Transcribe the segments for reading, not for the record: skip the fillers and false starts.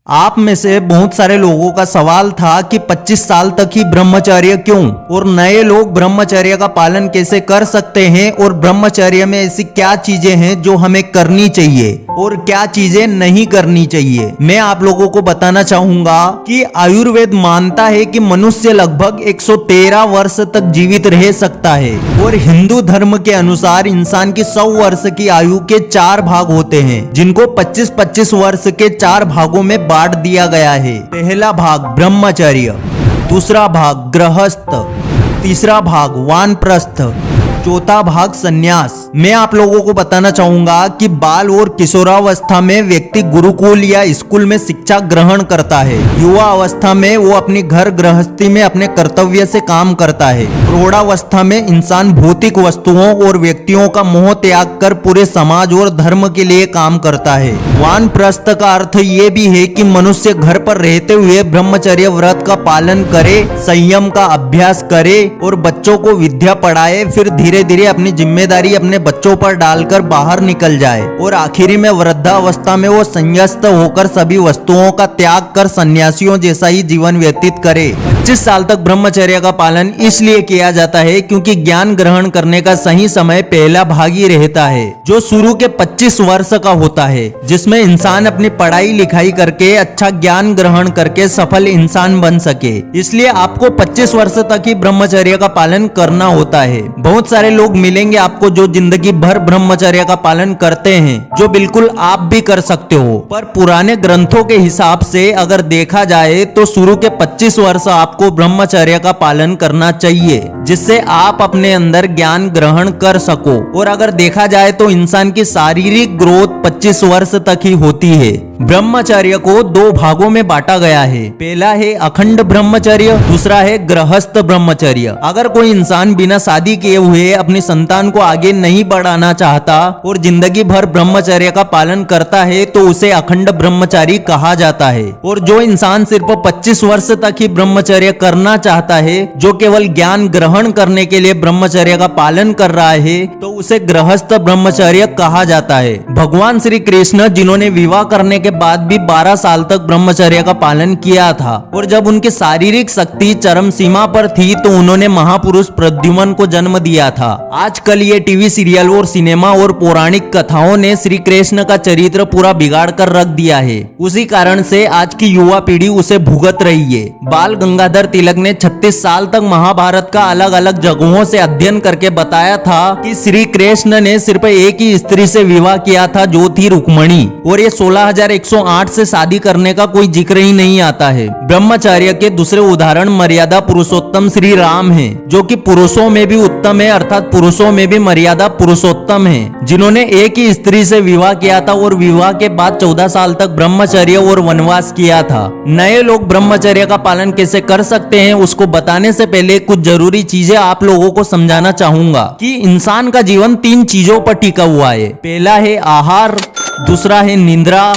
आप में से बहुत सारे लोगों का सवाल था कि 25 साल तक ही ब्रह्मचर्य क्यों और नए लोग ब्रह्मचर्य का पालन कैसे कर सकते हैं और ब्रह्मचर्य में ऐसी क्या चीजें हैं जो हमें करनी चाहिए और क्या चीजें नहीं करनी चाहिए। मैं आप लोगों को बताना चाहूंगा कि आयुर्वेद मानता है कि मनुष्य लगभग 113 वर्ष तक जीवित रह सकता है और हिंदू धर्म के अनुसार इंसान की 100 वर्ष की आयु के 4 भाग होते हैं, जिनको 25-25 वर्ष के 4 भागों में बांट दिया गया है। पहला भाग ब्रह्मचर्य, दूसरा भाग गृहस्थ, तीसरा भाग वानप्रस्थ, चौथा भाग सन्यास। मैं आप लोगों को बताना चाहूंगा कि बाल और किशोरावस्था में व्यक्ति गुरुकुल या स्कूल में शिक्षा ग्रहण करता है। युवा अवस्था में वो अपनी घर गृहस्थी में अपने कर्तव्य से काम करता है। प्रौढ़ावस्था में इंसान भौतिक वस्तुओं और व्यक्तियों का मोह त्याग कर पूरे समाज और धर्म के लिए काम करता है। वानप्रस्थ का अर्थ ये भी है कि मनुष्य घर पर रहते हुए ब्रह्मचर्य व्रत का पालन करे, संयम का अभ्यास करे और बच्चों को विद्या पढ़ाए, फिर धीरे धीरे अपनी जिम्मेदारी अपने बच्चों पर डालकर बाहर निकल जाए और आखिरी में वृद्धावस्था में वो संन्यास्त होकर सभी वस्तुओं का त्याग कर सन्यासियों जैसा ही जीवन व्यतीत करे। 25 साल तक ब्रह्मचर्य का पालन इसलिए किया जाता है क्योंकि ज्ञान ग्रहण करने का सही समय पहला भाग ही रहता है, जो शुरू के 25 वर्ष का होता है, जिसमें इंसान अपनी पढ़ाई लिखाई करके अच्छा ज्ञान ग्रहण करके सफल इंसान बन सके। इसलिए आपको 25 वर्ष तक ही ब्रह्मचर्य का पालन करना होता है। बहुत सारे लोग मिलेंगे आपको जो जिंदगी भर ब्रह्मचर्य का पालन करते हैं, जो बिल्कुल आप भी कर सकते हो। पर पुराने ग्रंथों के हिसाब से अगर देखा जाए तो शुरू के 25 वर्ष आपको ब्रह्मचर्य का पालन करना चाहिए, जिससे आप अपने अंदर ज्ञान ग्रहण कर सको। और अगर देखा जाए तो इंसान की शारीरिक ग्रोथ 25 वर्ष तक ही होती है। ब्रह्मचर्य को 2 भागों में बांटा गया है। पहला है अखंड ब्रह्मचर्य, दूसरा है गृहस्थ ब्रह्मचर्य। अगर कोई इंसान बिना शादी किए हुए अपनी संतान को आगे नहीं बढ़ाना चाहता और जिंदगी भर ब्रह्मचर्य का पालन करता है तो उसे अखंड ब्रह्मचारी कहा जाता है। और जो इंसान सिर्फ 25 वर्ष तक ही ब्रह्मचर्य करना चाहता है, जो केवल ज्ञान ग्रहण करने के लिए ब्रह्मचर्य का पालन कर रहा है, तो उसे गृहस्थ ब्रह्मचर्य कहा जाता है। भगवान श्री कृष्ण जिन्होंने विवाह करने के बाद भी 12 साल तक ब्रह्मचर्य का पालन किया था और जब उनकी शारीरिक शक्ति चरम सीमा पर थी तो उन्होंने महापुरुष प्रद्युम्न को जन्म दिया था। आजकल ये टीवी सीरियल और सिनेमा और पौराणिक कथाओं ने श्री कृष्ण का चरित्र पूरा बिगाड़ कर रख दिया है। उसी कारण से आज की युवा पीढ़ी उसे भुगत रही है। बाल गंगाधर तिलक ने 36 साल तक महाभारत का अलग अलग जगहों से अध्ययन करके बताया था कि श्री कृष्ण ने सिर्फ एक ही स्त्री से विवाह किया था, जो थी रुक्मणी, और ये 16,108 से शादी करने का कोई जिक्र ही नहीं आता है। ब्रह्मचर्य के दूसरे उदाहरण मर्यादा पुरुषोत्तम श्री राम हैं, जो कि पुरुषों में भी उत्तम है, अर्थात पुरुषों में भी मर्यादा पुरुषोत्तम है, जिन्होंने एक ही स्त्री से विवाह किया था और विवाह के बाद 14 साल तक ब्रह्मचर्य और वनवास किया था। नए लोग ब्रह्मचर्य का पालन कैसे कर सकते हैं उसको बताने से पहले कुछ जरूरी चीजें आप लोगों को समझाना चाहूंगा कि इंसान का जीवन 3 चीजों पर टिका हुआ है। पहला है आहार, दूसरा है निद्रा,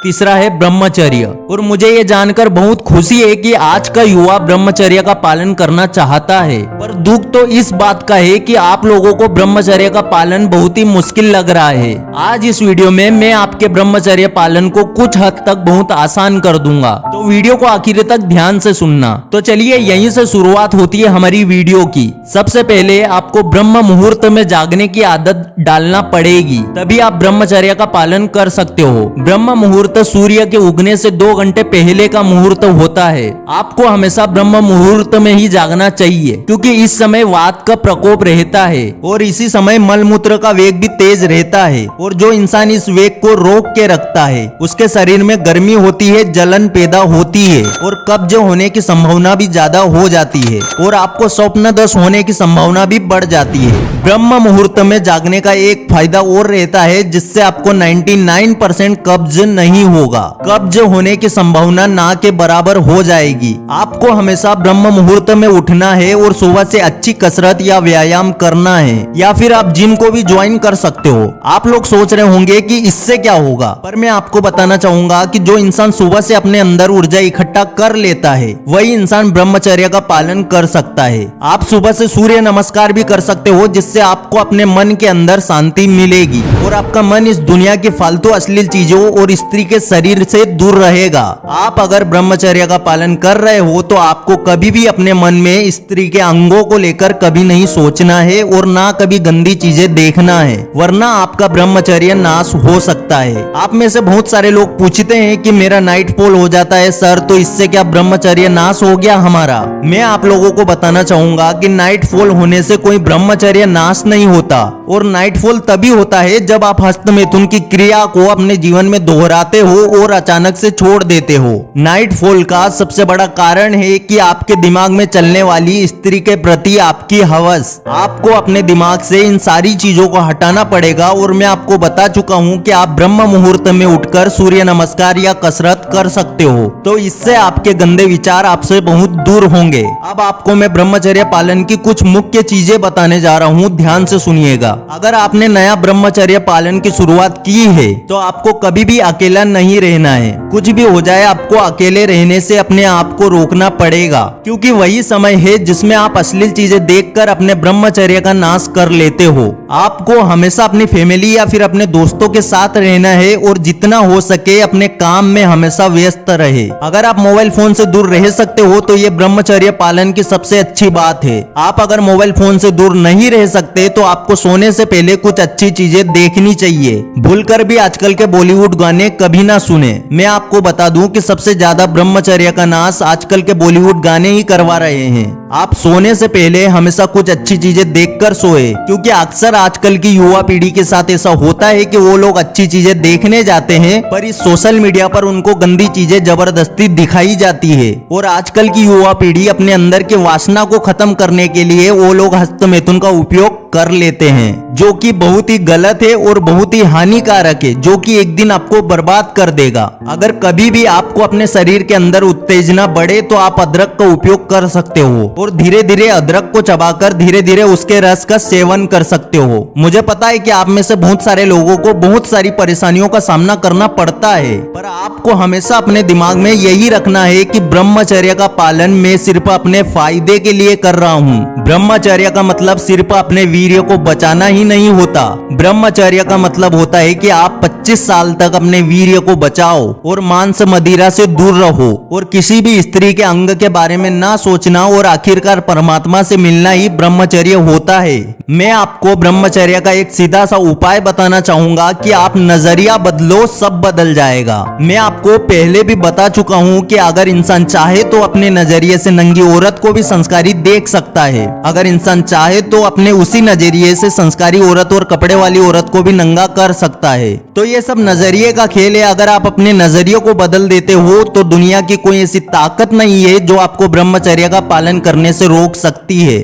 तीसरा है ब्रह्मचर्य। और मुझे ये जानकर बहुत खुशी है कि आज का युवा ब्रह्मचर्य का पालन करना चाहता है, पर दुख तो इस बात का है कि आप लोगों को ब्रह्मचर्य का पालन बहुत ही मुश्किल लग रहा है। आज इस वीडियो में मैं आपके ब्रह्मचर्य पालन को कुछ हद तक बहुत आसान कर दूंगा, तो वीडियो को आखिर तक ध्यान से सुनना। तो चलिए यहीं से शुरुआत होती है हमारी वीडियो की। सबसे पहले आपको ब्रह्म मुहूर्त में जागने की आदत डालना पड़ेगी, तभी आप ब्रह्मचर्य का पालन कर सकते हो। ब्रह्म मुहूर्त सूर्य के उगने से 2 घंटे पहले का मुहूर्त होता है। आपको हमेशा ब्रह्म मुहूर्त में ही जागना चाहिए, क्योंकि इस समय वात का प्रकोप रहता है और इसी समय मलमूत्र का वेग भी तेज रहता है। और जो इंसान इस वेग को रोक के रखता है उसके शरीर में गर्मी होती है, जलन पैदा होती है और कब्ज होने की संभावना भी ज्यादा हो जाती है और आपको स्वप्न दोष होने की संभावना भी बढ़ जाती है। ब्रह्म मुहूर्त में जागने का एक फायदा और रहता है, जिससे आपको 99% कब्ज नहीं होगा। कब्ज होने की संभावना ना के बराबर हो जाएगी। आपको हमेशा ब्रह्म मुहूर्त में उठना है और सुबह से अच्छी कसरत या व्यायाम करना है, या फिर आप जिम को भी ज्वाइन कर सकते हो। आप लोग सोच रहे होंगे कि इससे क्या होगा, पर मैं आपको बताना चाहूंगा कि जो इंसान सुबह से अपने अंदर ऊर्जा इकट्ठा कर लेता है वही इंसान ब्रह्मचर्य का पालन कर सकता है। आप सुबह से सूर्य नमस्कार भी कर सकते हो, जिससे आपको अपने मन के अंदर शांति मिलेगी और आपका मन इस दुनिया की फालतू अश्लील चीजों और स्त्री के शरीर से दूर रहेगा। आप अगर ब्रह्मचर्य का पालन कर रहे हो तो आपको कभी भी अपने मन में स्त्री के अंगों को लेकर कभी नहीं सोचना है और ना कभी गंदी चीजें देखना है, वरना आपका ब्रह्मचर्य नाश हो सकता है। आप में से बहुत सारे लोग पूछते हैं कि मेरा नाइट फॉल हो जाता है सर, तो इससे क्या ब्रह्मचर्य नाश हो गया हमारा? मैं आप लोगों को बताना चाहूंगा कि नाइट फॉल होने से कोई ब्रह्मचर्य नाश नहीं होता, और नाइट फॉल तभी होता है जब आप हस्तमैथुन की क्रिया को अपने जीवन में दोहराते हो और अचानक से छोड़ देते हो। नाइट फॉल का सबसे बड़ा कारण है कि आपके दिमाग में चलने वाली स्त्री के प्रति आपकी हवस। आपको अपने दिमाग से इन सारी चीजों को हटाना पड़ेगा, और मैं आपको बता चुका हूं कि आप ब्रह्म मुहूर्त में उठकर सूर्य नमस्कार या कसरत कर सकते हो, तो इससे आपके गंदे विचार आपसे बहुत दूर होंगे। अब आपको मैं ब्रह्मचर्य पालन की कुछ मुख्य चीजें बताने जा रहा हूं, ध्यान से सुनिएगा। अगर आपने नया ब्रह्मचर्य पालन की शुरुआत की है तो आपको कभी भी अकेला नहीं रहना है। कुछ भी हो जाए आपको अकेले रहने से अपने आप को रोकना पड़ेगा, क्योंकि वही समय है जिसमें आप अश्लील चीजें देखकर अपने ब्रह्मचर्य का नाश कर लेते हो। आपको हमेशा अपनी फैमिली या फिर अपने दोस्तों के साथ रहना है, और जितना हो सके अपने काम में हमेशा व्यस्त रहे। अगर आप मोबाइल फोन से दूर रह सकते हो तो ये ब्रह्मचर्य पालन की सबसे अच्छी बात है। आप अगर मोबाइल फोन से दूर नहीं रह सकते तो आपको सोने से पहले कुछ अच्छी चीजें देखनी चाहिए। भूलकर भी आजकल के बॉलीवुड गाने कभी ना सुने। मैं आपको बता दूं कि सबसे ज्यादा ब्रह्मचर्य का नाश आजकल के बॉलीवुड गाने ही करवा रहे हैं। आप सोने से पहले हमेशा कुछ अच्छी चीजें देखकर सोए, क्योंकि अक्सर आजकल की युवा पीढ़ी के साथ ऐसा होता है कि वो लोग अच्छी चीजें देखने जाते हैं, पर इस सोशल मीडिया पर उनको गंदी चीजें जबरदस्ती दिखाई जाती है। और आजकल की युवा पीढ़ी अपने अंदर की वासना को खत्म करने के लिए वो लोग हस्तमैथुन का उपयोग कर लेते हैं, जो कि बहुत ही गलत है और बहुत ही हानिकारक है, जो कि एक दिन आपको बर्बाद कर देगा। अगर कभी भी आपको अपने शरीर के अंदर उत्तेजना बढ़े तो आप अदरक का उपयोग कर सकते हो, और धीरे धीरे अदरक को चबाकर धीरे धीरे उसके रस का सेवन कर सकते हो। मुझे पता है कि आप में से बहुत सारे लोगों को बहुत सारी परेशानियों का सामना करना पड़ता है, पर आपको हमेशा अपने दिमाग में यही रखना है कि ब्रह्मचर्य का पालन मैं सिर्फ अपने फायदे के लिए कर रहा हूँ। ब्रह्मचर्य का मतलब सिर्फ अपने वीर्य को बचाना ही नहीं होता। ब्रह्मचर्य का मतलब होता है कि आप 25 साल तक अपने वीर्य को बचाओ और मांस मदिरा से दूर रहो, और किसी भी स्त्री के अंग के बारे में ना सोचना, और आखिरकार परमात्मा से मिलना ही ब्रह्मचर्य होता है। मैं आपको ब्रह्मचर्य का एक सीधा सा उपाय बताना चाहूंगा कि आप नजरिया बदलो, सब बदल जाएगा। मैं आपको पहले भी बता चुका हूं कि अगर इंसान चाहे तो अपने नजरिए से नंगी औरत को भी संस्कारी देख सकता है। अगर इंसान चाहे तो अपने उसी नजरिए से संस्कारी औरत और कपड़े वाली औरत को भी नंगा कर सकता है। तो ये सब नजरिए का खेल है। अगर आप अपने नजरिए को बदल देते हो तो दुनिया की कोई ऐसी ताकत नहीं है जो आपको ब्रह्मचर्य का पालन करने से रोक सकती है।